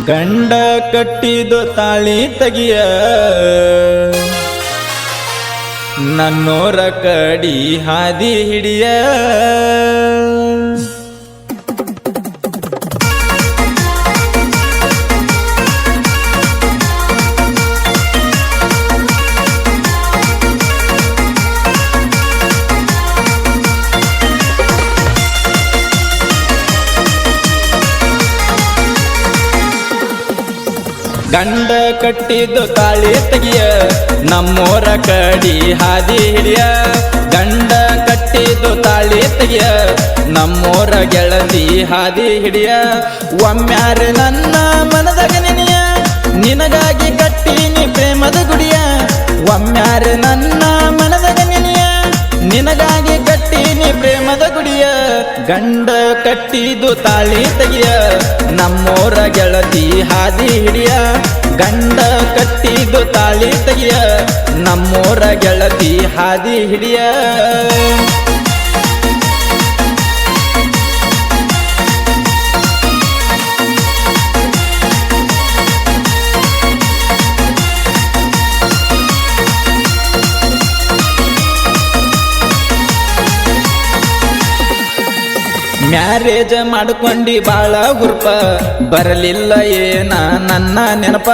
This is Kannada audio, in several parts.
ಗಂಡ ಕಟ್ಟಿದು ತಾಳಿ ತೆಗಿಯ ನನ್ನೋರ ಕಡಿ ಹಾದಿ ಹಿಡಿಯ ಗಂಡ ಕಟ್ಟಿದ್ದು ತಾಳಿ ತೆಗಿಯ ನಮ್ಮೋರ ಕಡಿ ಹಾದಿ ಹಿಡಿಯ ಗಂಡ ಕಟ್ಟಿದ್ದು ತಾಳಿ ತೆಗಿಯ ನಮ್ಮೋರ ಗೆಳತಿ ಹಾದಿ ಹಿಡಿಯ ಒಮ್ಮ್ಯಾರ ನನ್ನ ಮನದಾಗ ನೆನೆಯ ನಿನಗಾಗಿ ಕಟ್ಟೀನಿ ಪ್ರೇಮದ ಗುಡಿಯ ಒಮ್ಮ್ಯಾರ ನನ್ನ ಮನದಾಗ ನೆನೆಯ ನಿನಗಾಗಿ ಕಟ್ಟೀನಿ ಪ್ರೇಮದ ಗುಡಿಯ ಗಂಡ ಕಟ್ಟಿದು ತಾಳಿ ತೆಗಿಯ ನಮ್ಮೋರ ಗೆಳತಿ ಹಾದಿ ಹಿಡಿಯ ಗಂಡ ಕಟ್ಟಿದು ತಾಳಿ ತೆಗಿಯ ನಮ್ಮೋರ ಗೆಳತಿ ಹಾದಿ ಹಿಡಿಯ ಮ್ಯಾರೇಜ್ ಮಾಡ್ಕೊಂಡಿ ಬಾಳ ಗುರುಪ ಬರಲಿಲ್ಲ ಏನ ನನ್ನ ನೆನಪ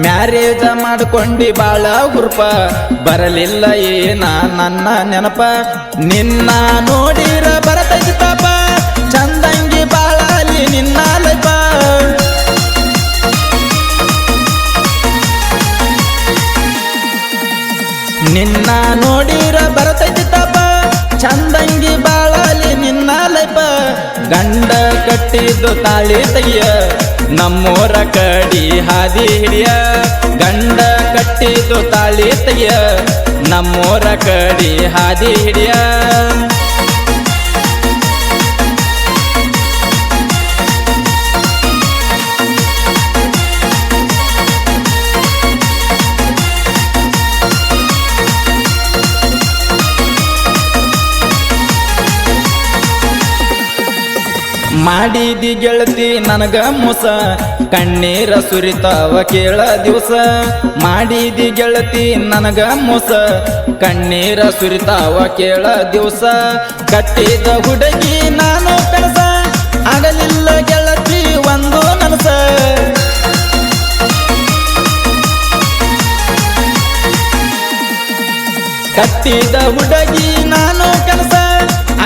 ಮ್ಯಾರೇಜ್ ಮಾಡ್ಕೊಂಡಿ ಬಾಳ ಗುರುಪ ಬರಲಿಲ್ಲ ಏನ ನನ್ನ ನೆನಪ ನಿನ್ನ ನೋಡಿರ ಬರತೈತಿ ಪಾಪ ಚಂದಂಗಿ ಬಾಳಲಿ ನಿನ್ನ ಲೈಫ ನಿನ್ನ ನೋಡಿರ ಬರತೈತಿ ತಾಪ ಚಂದಂಗಿ ಬಾಳಲಿ ನಿನ್ನ ಲೈಫ ಗಂಡ ಕಟ್ಟಿದ್ದು ತಾಳಿ ತೆಗಿಯ ನಮ್ಮೋರ ಕಡಿ ಹಾದಿ ಹಿಡಿಯ ಗಂಡ ಕಟ್ಟಿದ್ದು ತಾಳಿ ತೆಗಿಯ ನಮ್ಮೋರ ಕಡಿ ಹಾದಿ ಹಿಡಿಯ ಮಾಡಿದಿ ಗೆಳತಿ ನನಗ ಮೋಸ ಕಣ್ಣೀರ ಸುರಿತಾವ ಕೇಳ ದಿವಸ ಮಾಡಿದಿ ಗೆಳತಿ ನನಗ ಮೋಸ ಕಣ್ಣೀರ ಸುರಿತಾವ ಕೇಳ ದಿವಸ ಕಟ್ಟಿದ ಹುಡುಗಿ ನಾನು ಕನಸ ಆಗಲಿಲ್ಲ ಗೆಳತಿ ಒಂದು ನನಸ ಕಟ್ಟಿದ ಹುಡುಗಿ ನಾನು ಕನಸ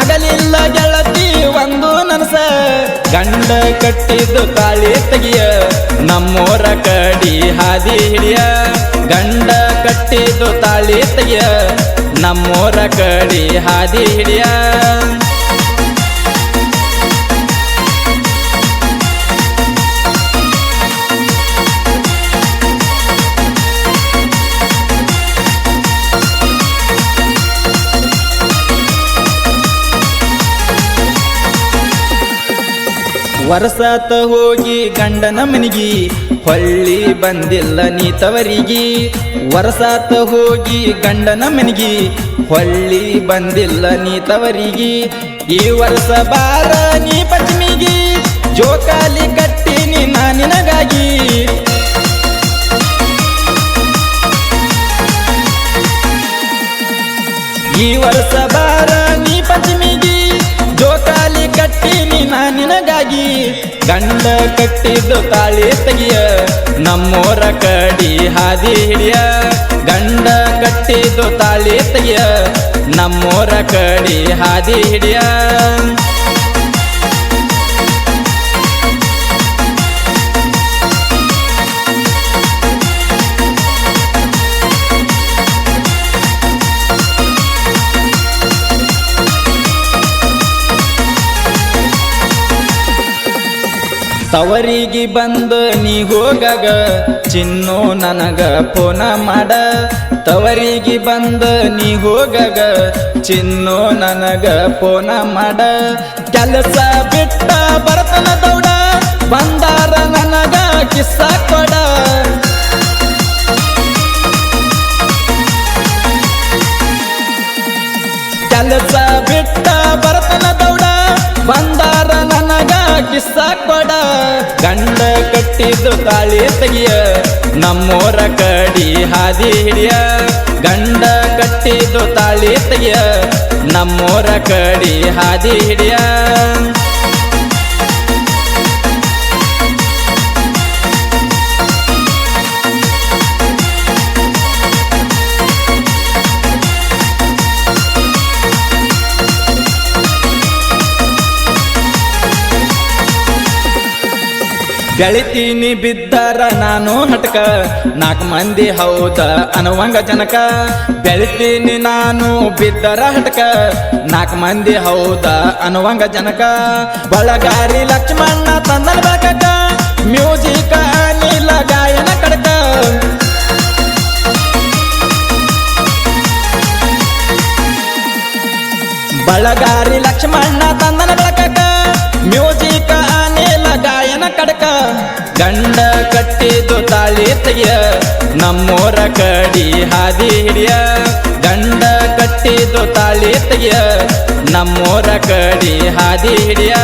ಆಗಲಿಲ್ಲ ಗೆಳತಿ ಒಂದು ನನಸ ಗಂಡ ಕಟ್ಟಿದ್ದು ತಾಳಿ ತೆಗಿಯ ನಮ್ಮೋರ ಕಡಿ ಹಾದಿ ಹಿಡಿಯ ಗಂಡ ಕಟ್ಟಿದ್ದು ತಾಳಿ ತೆಗಿಯ ನಮ್ಮೋರ ಕಡಿ ಹಾದಿ ಹಿಡಿಯ ವರ್ಷಾತ ಹೋಗಿ ಗಂಡನ ಮನಿಗಿ ಹೊಳ್ಳಿ ಬಂದಿಲ್ಲ ನೀ ತವರಿಗಿ ವರ್ಷಾತ ಹೋಗಿ ಗಂಡನ ಮನಿಗಿ ಹೊಳ್ಳಿ ಬಂದಿಲ್ಲ ನೀ ತವರಿಗಿ ಈ ವರ್ಷ ಬಾರ ನೀ ಪತ್ನಿಗಿ ಜೋಕಾಲಿ ಕಟ್ಟಿನಿ ನಾ ನಿನಗಾಗಿ ಈ ವರ್ಷ ಬಾರ ನೀ ಪತ್ನಿಗಿ ಜೋಕಾಲಿ ಕಟ್ಟಿನಿ ನಾ ನಿನಗಾಗಿ ಗಂಡ ಕಟ್ಟಿದ್ದು ತಾಳಿ ತೆಗಿಯ ನಮ್ಮೋರ ಕಡಿ ಹಾದಿ ಹಿಡಿಯ ಗಂಡ ಕಟ್ಟಿದ್ದು ತಾಳಿ ತೆಗಿಯ ನಮ್ಮೋರ ಕಡಿ ಹಾದಿ ಹಿಡಿಯ ತವರಿಗೆ ಬಂದ ನೀ ಹೋಗಾಗ ಚಿನ್ನು ನನಗ ಫೋನ ಮಾಡ ತವರಿಗೆ ಬಂದ ನೀ ಹೋಗಾಗ ಚಿನ್ನು ನನಗ ಫೋನ ಮಾಡ ಕೆಲಸ ಬಿಟ್ಟ ಬರ್ತನ ದೌಡ ಬಂದಾರ ನನಗ ಕಿಸ್ಸ ಕೊಡ ಕೆಲಸ ಬಿಟ್ಟ ಬರ್ತನ ದೌಡ ಬಂದಾರ ನನಗ ಕಿಸ್ಸ ಕೊಡ ಗಂಡ ಕಟ್ಟಿ ಕಟ್ಟಿದ್ದು ತಾಳಿ ತೆಗಿಯ ನಮ್ಮೋರ ಕಡಿ ಹಾದಿ ಹಿಡಿಯ ಗಂಡ ಕಟ್ಟಿದ್ದು ತಾಳಿ ತೆಗಿಯ ನಮ್ಮೋರ ಕಡಿ ಹಾದಿ ಹಿಡಿಯ ಗೆಳಿತೀನಿ ಬಿದ್ದರ ನಾನು ಹಟಕ ನಾಲ್ಕು ಮಂದಿ ಹೌದ ಅನ್ನುವಂಗ ಜನಕ ಬೆಳಿತೀನಿ ನಾನು ಬಿದ್ದರ ಹಟಕ ನಾಲ್ಕು ಮಂದಿ ಹೌದ ಅನ್ನುವಂಗ ಜನಕ ಬಳಗಾರಿ ಲಕ್ಷ್ಮಣ್ಣ ತಂದನ ಬೆಳಕಕ ಮ್ಯೂಸಿಕ ಅನಿಲ ಗಾಯನ ಕಡಕ ಬಳಗಾರಿ ಲಕ್ಷ್ಮಣ್ಣ ತಂದನ ಬೆಳಕಕ ಮ್ಯೂಸಿಕ ಅನಿಲ ಗಾಯನ ಕಡಕ ಗಂಡ ಕಟ್ಟಿದ್ದು ತಾಳಿ ತೆಗಿಯ ನಮ್ಮೋರ ಕಡಿ ಹಾದಿ ಹಿಡಿಯ ಗಂಡ ಕಟ್ಟಿದ್ದು ತಾಳಿ ತೆಗಿಯ ನಮ್ಮೋರ ಕಡಿ ಹಾದಿ ಹಿಡಿಯ